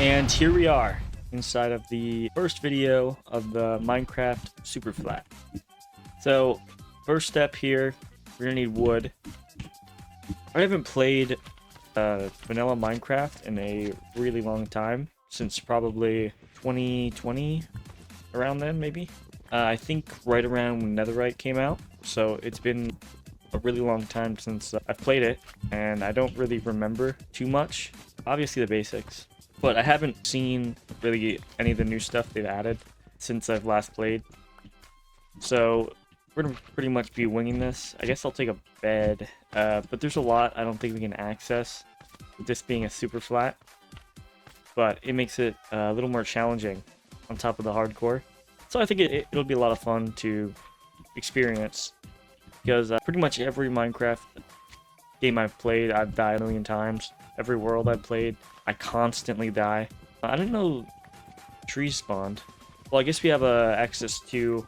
And here we are inside of the first video of the Minecraft SUPERFLAT. So first step here, we're gonna need wood. I haven't played vanilla Minecraft in a really long time, since probably 2020, around then maybe. I think right around when Netherite came out, so it's been a really long time since I played it, and I don't really remember too much. Obviously the basics, but I haven't seen really any of the new stuff they've added since I've last played. So we're gonna pretty much be winging this. I guess I'll take a bed, but there's a lot I don't think we can access with this being a super flat, but it makes it a little more challenging on top of the hardcore. So I think it'll be a lot of fun to experience, because pretty much every Minecraft game I've played, I've died a million times. Every world I've played, I constantly die. I didn't know trees spawned. Well, I guess we have access to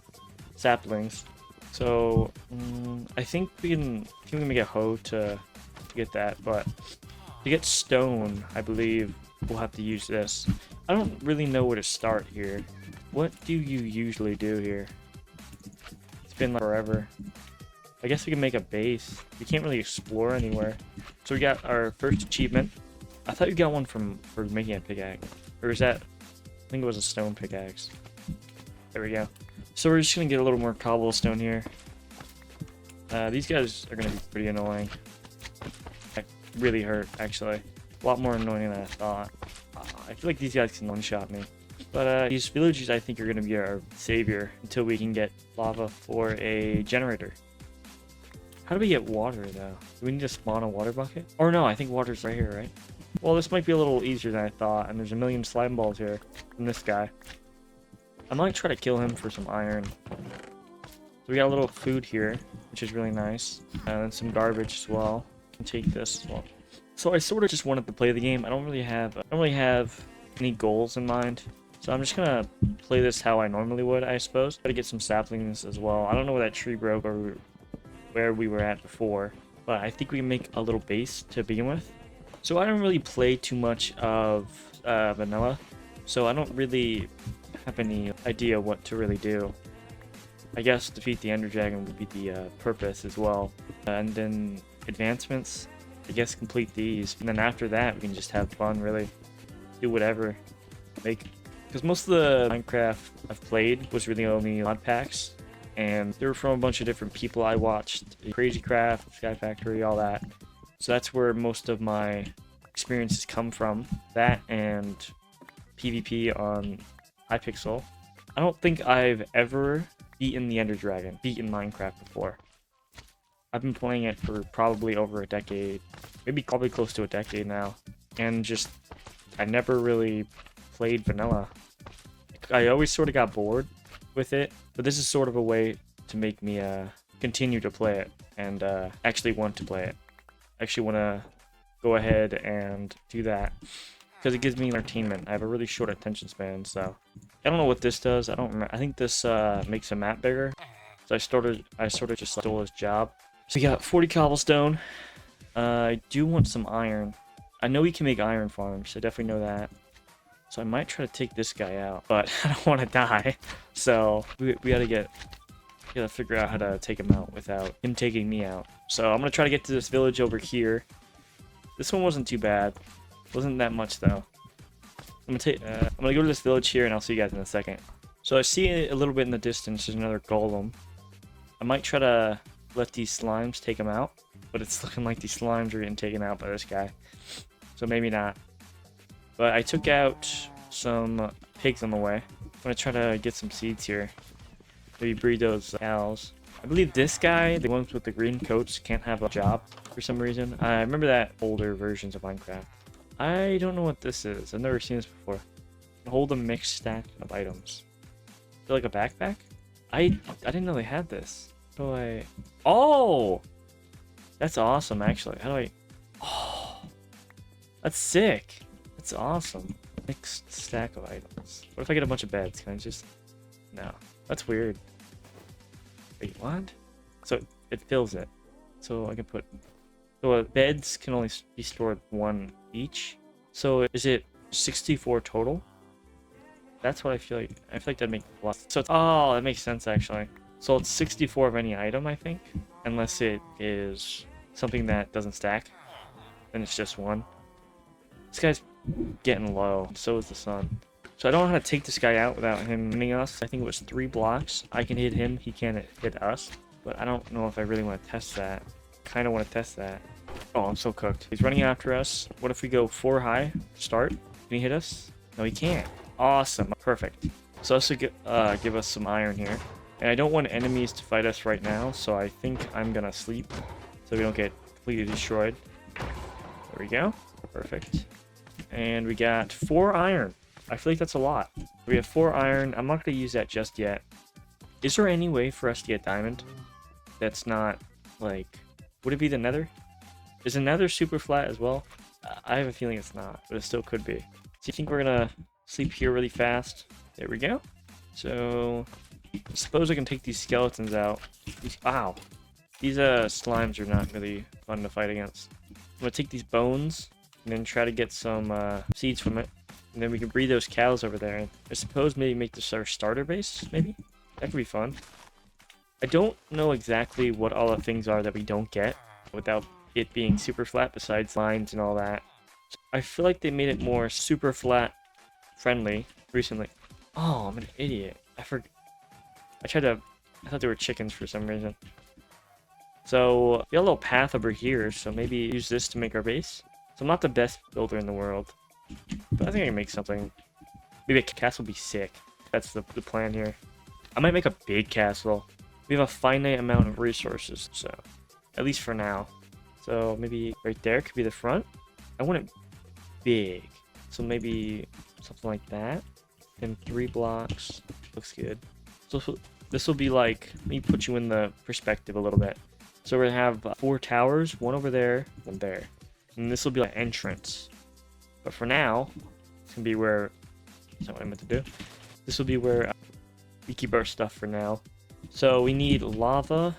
saplings. So I think we can make a hoe to get that, but to get stone, I believe we'll have to use this. I don't really know where to start here. What do you usually do here? It's been like forever. I guess we can make a base. We can't really explore anywhere. So we got our first achievement. I thought you got one for making a pickaxe. Or is that... I think it was a stone pickaxe. There we go. So we're just gonna get a little more cobblestone here. These guys are gonna be pretty annoying. That really hurt, actually. A lot more annoying than I thought. I feel like these guys can one-shot me. But these villagers, I think, are gonna be our savior until we can get lava for a generator. How do we get water, though? Do we need to spawn a water bucket? Or no, I think water's right here, right? Well, this might be a little easier than I thought, and there's a million slime balls here from this guy. I might try to kill him for some iron. So we got a little food here, which is really nice. And some garbage as well. Can take this as well. So I sort of just wanted to play the game. I don't really have any goals in mind. So I'm just gonna play this how I normally would, I suppose. Try to get some saplings as well. I don't know where that tree broke or where we were at before, but I think we can make a little base to begin with. So I don't really play too much of vanilla, so I don't really have any idea what to really do. I guess defeat the Ender Dragon would be the purpose as well. And then advancements, I guess complete these. And then after that, we can just have fun, really. Do whatever. Because most of the Minecraft I've played was really only mod packs. And they were from a bunch of different people I watched. Crazy Craft, Sky Factory, all that. So that's where most of my experiences come from. That and PvP on Hypixel. I don't think I've ever beaten the Ender Dragon, beaten Minecraft before. I've been playing it for probably over a decade, probably close to a decade now, and just I never really played vanilla. I always sort of got bored with it, but this is sort of a way to make me continue to play it and actually want to play it. I actually want to go ahead and do that because it gives me entertainment. I have a really short attention span, so I don't know what this does. I don't remember. I think this makes a map bigger. So I sort of just stole his job. So we got 40 cobblestone. I do want some iron. I know we can make iron farms. I definitely know that. So I might try to take this guy out, but I don't want to die. So we gotta figure out how to take him out without him taking me out. So I'm gonna try to get to this village over here. This one wasn't too bad. Wasn't that much though. I'm gonna go to this village here, and I'll see you guys in a second. So I see a little bit in the distance. There's another golem. I might try to let these slimes take him out, but it's looking like these slimes are getting taken out by this guy. So maybe not. But I took out some pigs on the way. I'm gonna try to get some seeds here. Maybe breed those cows. I believe this guy, the ones with the green coats, can't have a job for some reason. I remember that older versions of Minecraft. I don't know what this is. I've never seen this before. Hold a mixed stack of items. Is it like a backpack? I didn't know they had this. How do I... Oh! That's awesome, actually. How do I... Oh! That's sick! That's awesome. Mixed stack of items. What if I get a bunch of beds? Can I just... No. That's weird. Wait, what? So it fills it. So I can put... So beds can only be stored one each. So is it 64 total. That's what I feel like. I feel like that'd make a lot. So it's, oh, that makes sense actually. So it's 64 of any item, I think, unless it is something that doesn't stack. Then it's just one. This guy's getting low. So is the sun. So I don't know how to take this guy out without him hitting us. I think it was 3 blocks. I can hit him. He can't hit us. But I don't know if I really want to test that. Kind of want to test that. Oh, I'm so cooked. He's running after us. What if we go 4 high? Start. Can he hit us? No, he can't. Awesome. Perfect. So this will give us some iron here. And I don't want enemies to fight us right now. So I think I'm going to sleep so we don't get completely destroyed. There we go. Perfect. And we got 4 iron. I feel like that's a lot. We have 4 iron. I'm not going to use that just yet. Is there any way for us to get diamond? That's not, like... Would it be the nether? Is the nether super flat as well? I have a feeling it's not, but it still could be. So you think we're going to sleep here really fast? There we go. So... I suppose I can take these skeletons out. Wow. These slimes are not really fun to fight against. I'm going to take these bones and then try to get some seeds from it. And then we can breed those cows over there. I suppose maybe make this our starter base, maybe? That could be fun. I don't know exactly what all the things are that we don't get without it being super flat besides lines and all that. I feel like they made it more super flat friendly recently. Oh, I'm an idiot. I thought they were chickens for some reason. So, we got a little path over here, so maybe use this to make our base. So I'm not the best builder in the world. But I think I can make something. Maybe a castle would be sick. That's the plan here. I might make a big castle. We have a finite amount of resources, so at least for now. So maybe right there could be the front. I want it big. So maybe something like that. Then 3 blocks. Looks good. So this will be like, let me put you in the perspective a little bit. So we're gonna have 4 towers, one over there, one there. And this will be like entrance. But for now, it's gonna be where, that's not what I meant to do. This will be where we keep our stuff for now. So we need lava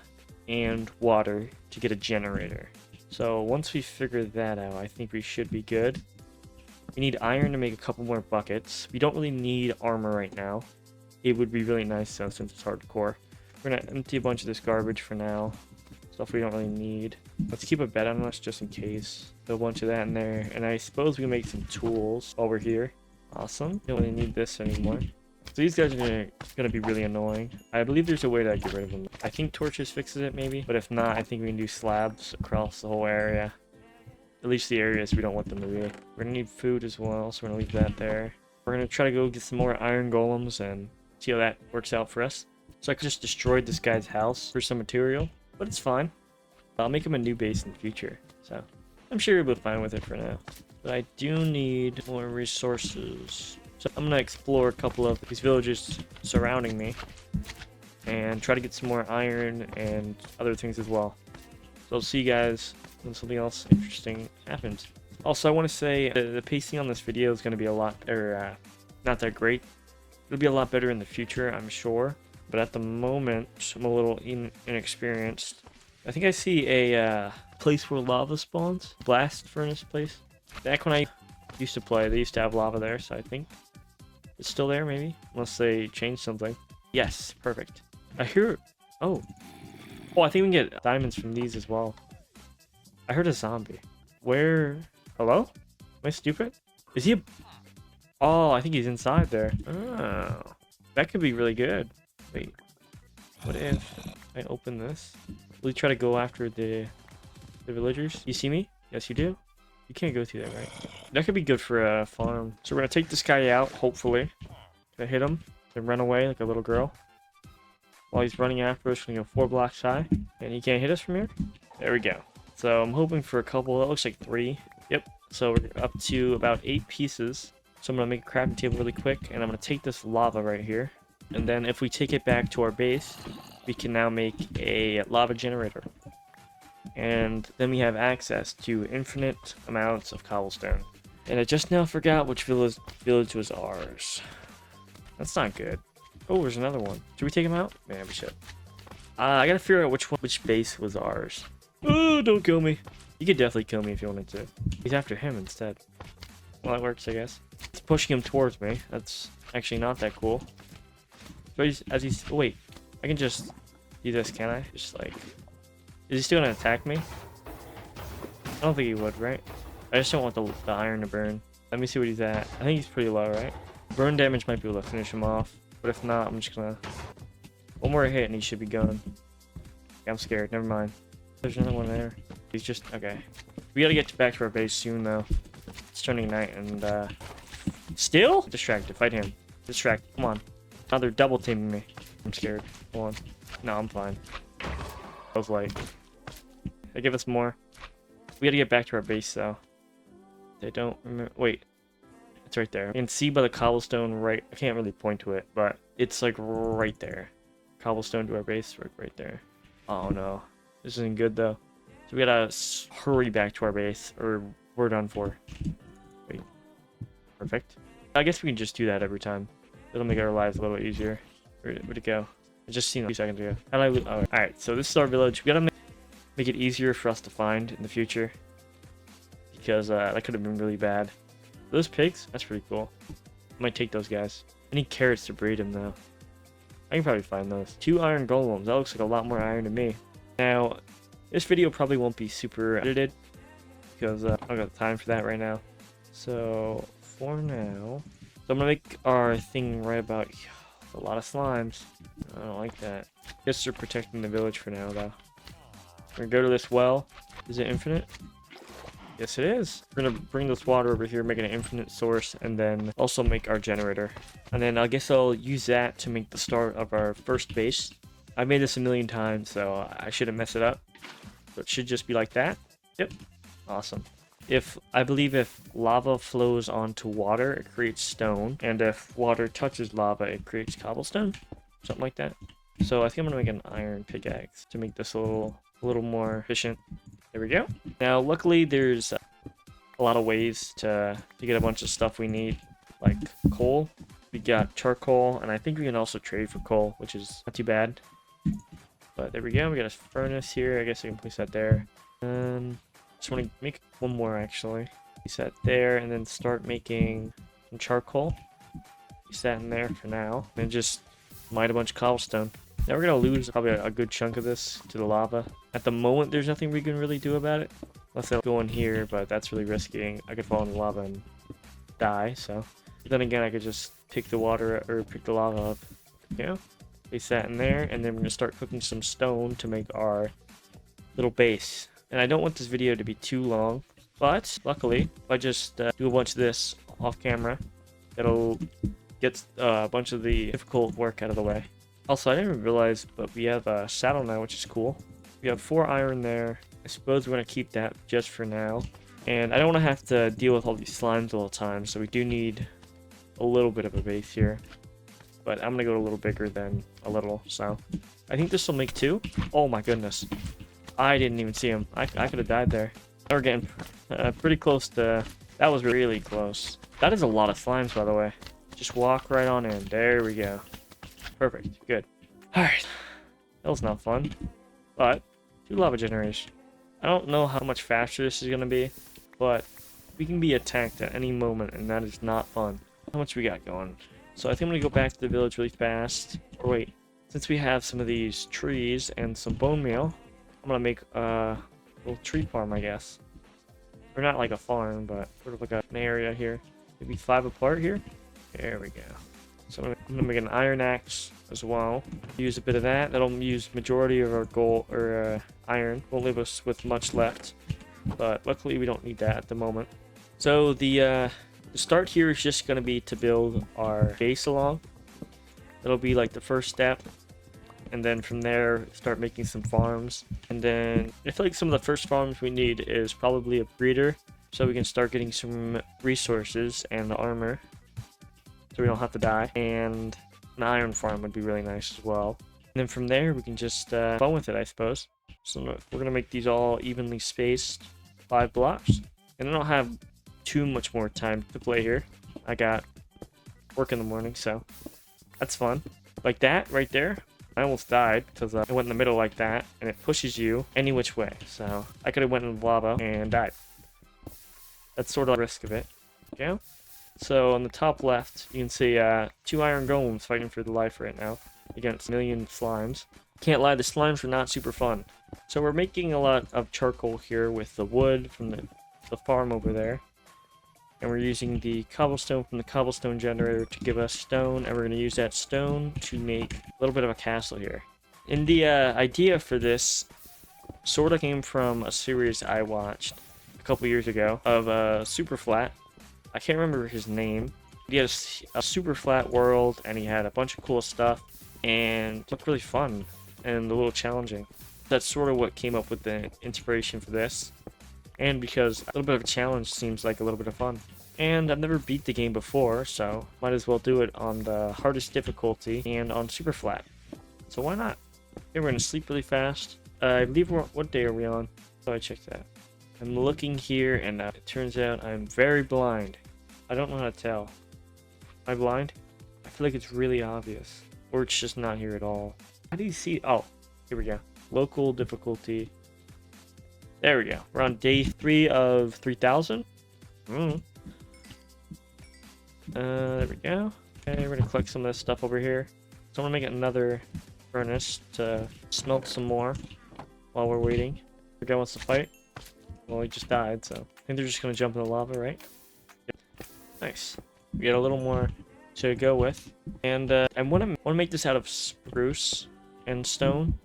and water to get a generator. So once we figure that out, I think we should be good. We need iron to make a couple more buckets. We don't really need armor right now. It would be really nice though, since it's hardcore. We're gonna empty a bunch of this garbage for now. Stuff we don't really need. Let's keep a bed on us just in case. Throw a bunch of that in there. And I suppose we can make some tools while we're here. Awesome. Don't really need this anymore. So these guys are gonna be really annoying. I believe there's a way to get rid of them. I think torches fixes it maybe. But if not, I think we can do slabs across the whole area. At least the areas we don't want them to be. We're gonna need food as well, so we're gonna leave that there. We're gonna try to go get some more iron golems and see how that works out for us. So I just destroyed this guy's house for some material. But it's fine. I'll make him a new base in the future. So I'm sure he'll be fine with it for now. But I do need more resources. So I'm going to explore a couple of these villages surrounding me. And try to get some more iron and other things as well. So I'll see you guys when something else interesting happens. Also, I want to say the pacing on this video is going to be a lot better. Not that great. It'll be a lot better in the future, I'm sure. But at the moment, I'm a little inexperienced. I think I see a place where lava spawns. Blast furnace place. Back when I used to play, they used to have lava there, so I think it's still there, maybe? Unless they changed something. Yes, perfect. I hear... Oh. Oh, I think we can get diamonds from these as well. I heard a zombie. Where... Hello? Am I stupid? Is he a... Oh, I think he's inside there. Oh. That could be really good. Wait, what if I open this? Will you try to go after the villagers? You see me? Yes, you do. You can't go through that, right? That could be good for a farm. So we're gonna take this guy out, hopefully. Gonna hit him, then run away like a little girl. While he's running after us, we're gonna go 4 blocks high. And he can't hit us from here? There we go. So I'm hoping for a couple, that looks like 3. Yep, so we're up to about 8 pieces. So I'm gonna make a crafting table really quick, and I'm gonna take this lava right here. And then if we take it back to our base, we can now make a lava generator. And then we have access to infinite amounts of cobblestone. And I just now forgot which village was ours. That's not good. Oh, there's another one. Should we take him out? Man, we should. I gotta figure out which base was ours. Oh, don't kill me. You could definitely kill me if you wanted to. He's after him instead. Well, that works, I guess. It's pushing him towards me. That's actually not that cool. So oh, wait, I can just do this, can I? Just like, is he still gonna attack me? I don't think he would, right? I just don't want the iron to burn. Let me see what he's at. I think he's pretty low, right? Burn damage might be able to finish him off, but if not, I'm just gonna... One more hit and he should be gone. Yeah, I'm scared, never mind. There's another one there. He's just... Okay. We gotta get back to our base soon, though. It's turning night, and, Still? Distracted, fight him. Distract, come on. Now they're double teaming me. I'm scared. Hold on. No, I'm fine. I was light. They give us more. We gotta get back to our base, though. They don't remember... Wait. It's right there. You can see by the cobblestone right... I can't really point to it, but it's like right there. Cobblestone to our base, right there. Oh no. This isn't good, though. So we gotta hurry back to our base, or we're done for. Wait. Perfect. I guess we can just do that every time. It'll make our lives a little easier. Where'd it go? I just seen it a few seconds ago. How do I... Oh, alright, so this is our village. We gotta make it easier for us to find in the future. Because that could have been really bad. Those pigs? That's pretty cool. I might take those guys. I need carrots to breed them, though. I can probably find those. 2 iron golems. That looks like a lot more iron to me. Now, this video probably won't be super edited. Because I don't got time for that right now. So, for now... So I'm going to make our thing right about... A lot of slimes. I don't like that. Guess they're protecting the village for now, though. We're going to go to this well. Is it infinite? Yes, it is. We're going to bring this water over here, make it an infinite source, and then also make our generator. And then I guess I'll use that to make the start of our first base. I've made this a million times, so I shouldn't mess it up. So it should just be like that. Yep. Awesome. I believe if lava flows onto water, it creates stone. And if water touches lava, it creates cobblestone. Something like that. So I think I'm going to make an iron pickaxe to make this a little more efficient. There we go. Now, luckily, there's a lot of ways to get a bunch of stuff we need, like coal. We got charcoal, and I think we can also trade for coal, which is not too bad. But there we go. We got a furnace here. I guess I can place that there. Just want to make one more, actually. Place that there, and then start making some charcoal. Place that in there for now. And just mine a bunch of cobblestone. Now we're going to lose probably a good chunk of this to the lava. At the moment, there's nothing we can really do about it. Unless I go in here, but that's really risky. I could fall in the lava and die, so. But then again, I could just pick the water, or pick the lava up. You know? Place that in there, and then we're going to start cooking some stone to make our little base. And I don't want this video to be too long, but luckily, if I just do a bunch of this off camera, it'll get a bunch of the difficult work out of the way. Also, I didn't realize, but we have a saddle now, which is cool. We have 4 iron there. I suppose we're going to keep that just for now. And I don't want to have to deal with all these slimes all the time, so we do need a little bit of a base here. But I'm going to go a little bigger than a little, so. I think this will make 2. Oh my goodness. I didn't even see him. I could have died there. We're getting pretty close to... That was really close. That is a lot of slimes, by the way. Just walk right on in. There we go. Perfect. Good. Alright. That was not fun. But, 2 lava generators. I don't know how much faster this is going to be, but we can be attacked at any moment, and that is not fun. How much we got going? So I think I'm going to go back to the village really fast. Or wait, since we have some of these trees and some bone meal, I'm going to make a little tree farm, I guess. Or not like a farm, but sort of like an area here. Maybe 5 apart here. There we go. So I'm going to make an iron axe as well. Use a bit of that. That'll use majority of our gold or iron. Won't leave us with much left. But luckily we don't need that at the moment. So the start here is just going to be to build our base along. That'll be like the first step. And then from there, start making some farms. And then I feel like some of the first farms we need is probably a breeder. So we can start getting some resources and armor. So we don't have to die. And an iron farm would be really nice as well. And then from there, we can just fun with it, I suppose. So we're going to make these all evenly spaced 5 blocks. And I don't have too much more time to play here. I got work in the morning, so that's fun. Like that right there. I almost died because I went in the middle like that, and it pushes you any which way. So I could have went in the lava and died. That's sort of the risk of it. Okay. So on the top left, you can see 2 iron golems fighting for the life right now against a million slimes. Can't lie, the slimes are not super fun. So we're making a lot of charcoal here with the wood from the farm over there. And we're using the cobblestone from the cobblestone generator to give us stone, and we're going to use that stone to make a little bit of a castle here. And the idea for this sort of came from a series I watched a couple years ago of SUPERFLAT. I can't remember his name. He had a super flat world, and he had a bunch of cool stuff, and it looked really fun and a little challenging. That's sort of what came up with the inspiration for this. And because a little bit of a challenge seems like a little bit of fun. And I've never beat the game before, so might as well do it on the hardest difficulty and on super flat. So why not? Okay, we're gonna sleep really fast. I believe what day are we on? Oh, I checked that. I'm looking here, and it turns out I'm very blind. I don't know how to tell. Am I blind? I feel like it's really obvious. Or it's just not here at all. How do you see? Oh, here we go. Local difficulty. There we go. We're on day 3 of 3000. There we go. Okay, we're gonna collect some of this stuff over here. So I'm gonna make another furnace to smelt some more while we're waiting. The guy wants to fight. Well, he just died, so I think they're just gonna jump in the lava, right? Yep. Nice. We get a little more to go with, and I want to make this out of spruce and stone,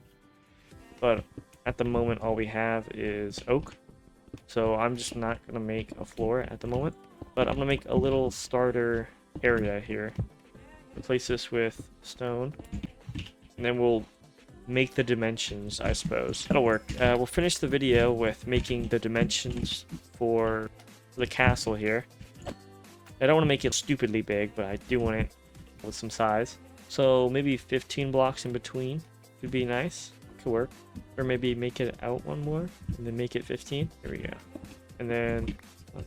but at the moment all we have is oak, so I'm just not gonna make a floor at the moment. But I'm gonna make a little starter area here. Replace this with stone, and then we'll make the dimensions, I suppose. That'll work. We'll finish the video with making the dimensions for the castle here. I don't want to make it stupidly big, but I do want it with some size. So maybe 15 blocks in between would be nice. Could work. Or maybe make it out one more and then make it 15. There we go. And then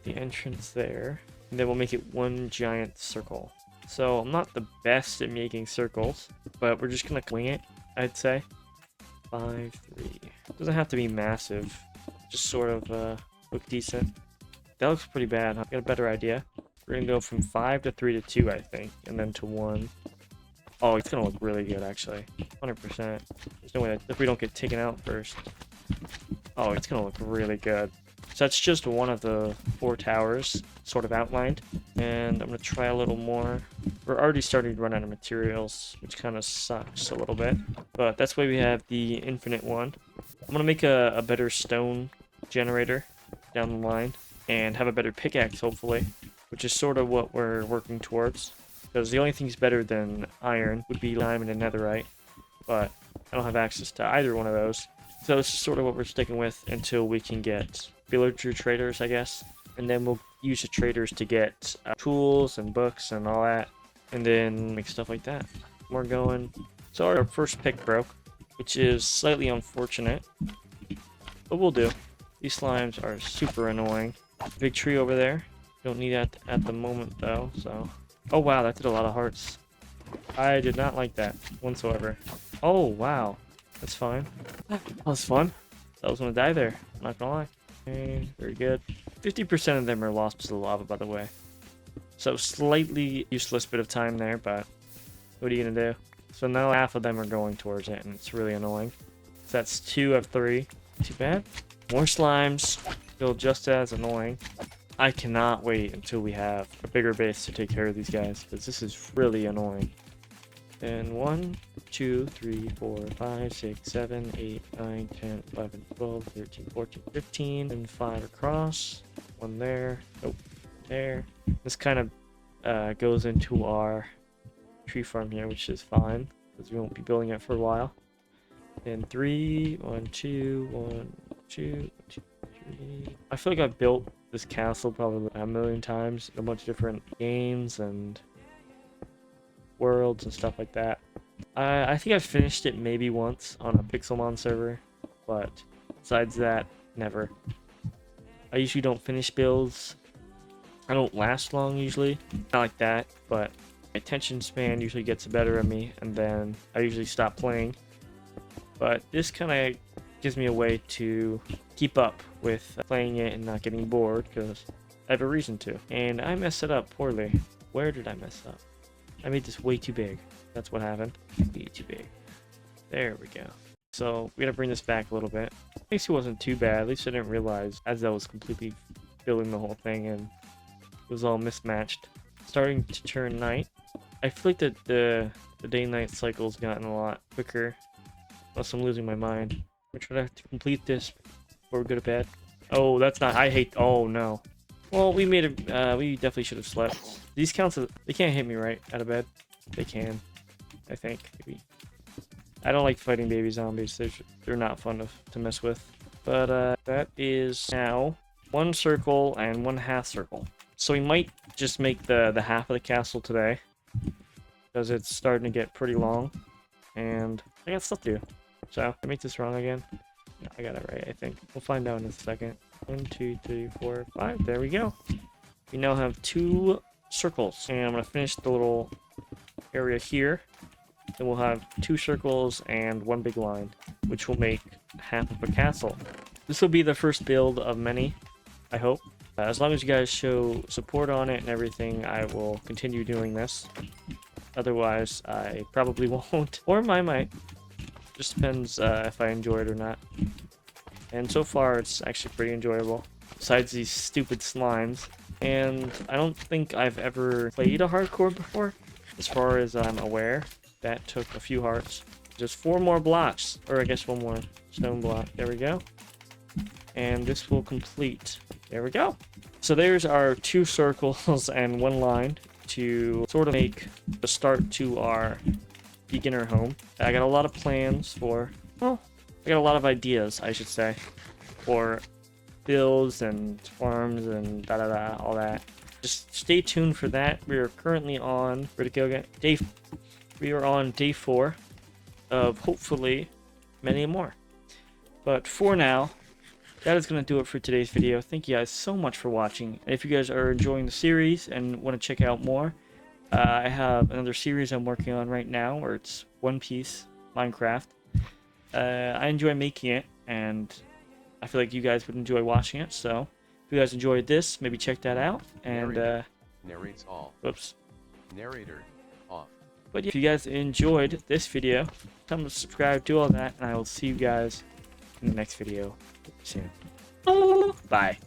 the entrance there. And then we'll make it one giant circle. So I'm not the best at making circles, but we're just gonna wing it, I'd say. 5, 3. Doesn't have to be massive. Just sort of look decent. That looks pretty bad. I've got a better idea. We're gonna go from 5 to 3 to 2, I think, and then to 1. Oh, it's gonna look really good, actually. 100%. There's no way that if we don't get taken out first. Oh, it's gonna look really good. So that's just one of the 4 towers, sort of outlined. And I'm gonna try a little more. We're already starting to run out of materials, which kind of sucks a little bit. But that's why we have the infinite one. I'm gonna make a better stone generator down the line, and have a better pickaxe, hopefully, which is sort of what we're working towards. Because the only things better than iron would be diamond and netherite, but I don't have access to either one of those. So this is sort of what we're sticking with until we can get villager traders, I guess. And then we'll use the traders to get tools and books and all that, and then make stuff like that. We're going. So our first pick broke, which is slightly unfortunate, but we'll do. These slimes are super annoying. Big tree over there. Don't need that at the moment though, so. Oh wow, that did a lot of hearts. I did not like that whatsoever. Oh wow, that's fine. That was fun. I was gonna die there, I'm not gonna lie. Okay, very good. 50% of them are lost to the lava, by the way. So slightly useless bit of time there, but what are you gonna do? So now half of them are going towards it, and it's really annoying. So that's 2 of 3. Too bad. More slimes. Still just as annoying. I cannot wait until we have a bigger base to take care of these guys, because this is really annoying. And 1, 2, 3, 4, 5, 6, 7, 8, 9, 10, 11, 12, 13, 14, 15, and 5 across. 1 there. Oh, there. This kind of goes into our tree farm here, which is fine, because we won't be building it for a while. And 3, 1, 2, 1, 2, 2, 3. I feel like I've built this castle probably a million times in a bunch of different games and worlds and stuff like that. I think I've finished it maybe once on a Pixelmon server, but besides that, never. I usually don't finish builds. I don't last long usually, not like that, but my attention span usually gets the better of me, and then I usually stop playing. But this kind of gives me a way to keep up with playing it and not getting bored, because I have a reason to. And I messed it up poorly. Where did I mess up? I made this way too big. That's what happened. Way too big. There we go. So we gotta bring this back a little bit. At least it wasn't too bad. At least I didn't realize as I was completely filling the whole thing and it was all mismatched. Starting to turn night. I feel like that the day-night cycle's gotten a lot quicker. Unless I'm losing my mind. We're trying to complete this before we go to bed. Oh, that's not. I hate. Oh no. Well, we made a. We definitely should have slept. These counts. They can't hit me right out of bed. They can. I think maybe. I don't like fighting baby zombies. They're not fun to mess with. But that is now 1 circle and 1 half circle. So we might just make the half of the castle today, because it's starting to get pretty long, and I got stuff to do. So I make this wrong again. No, I got it right. I think we'll find out in a second. 1, 2, 3, 4, 5. There we go. We now have 2 circles, and I'm gonna finish the little area here. Then we'll have 2 circles and 1 big line, which will make half of a castle. This will be the first build of many, I hope. As long as you guys show support on it and everything, I will continue doing this. Otherwise, I probably won't. Or I might. Just depends if I enjoy it or not. And so far, it's actually pretty enjoyable. Besides these stupid slimes. And I don't think I've ever played a hardcore before. As far as I'm aware. That took a few hearts. Just 4 more blocks. Or I guess 1 more stone block. There we go. And this will complete. There we go. So there's our 2 circles and 1 line to sort of make the start to our beginner home. I got a lot of plans for, well, I got a lot of ideas, I should say, for builds and farms and da-da-da, all that. Just stay tuned for that. We are currently on, where'd it go again? We are on day 4 of hopefully many more. But for now, that is going to do it for today's video. Thank you guys so much for watching. And if you guys are enjoying the series and want to check out more, I have another series I'm working on right now where it's One Piece Minecraft. I enjoy making it, and I feel like you guys would enjoy watching it. So if you guys enjoyed this, maybe check that out. And narrates all. Whoops. Narrator off. But if you guys enjoyed this video, come to subscribe, do all that, and I will see you guys in the next video soon. Bye.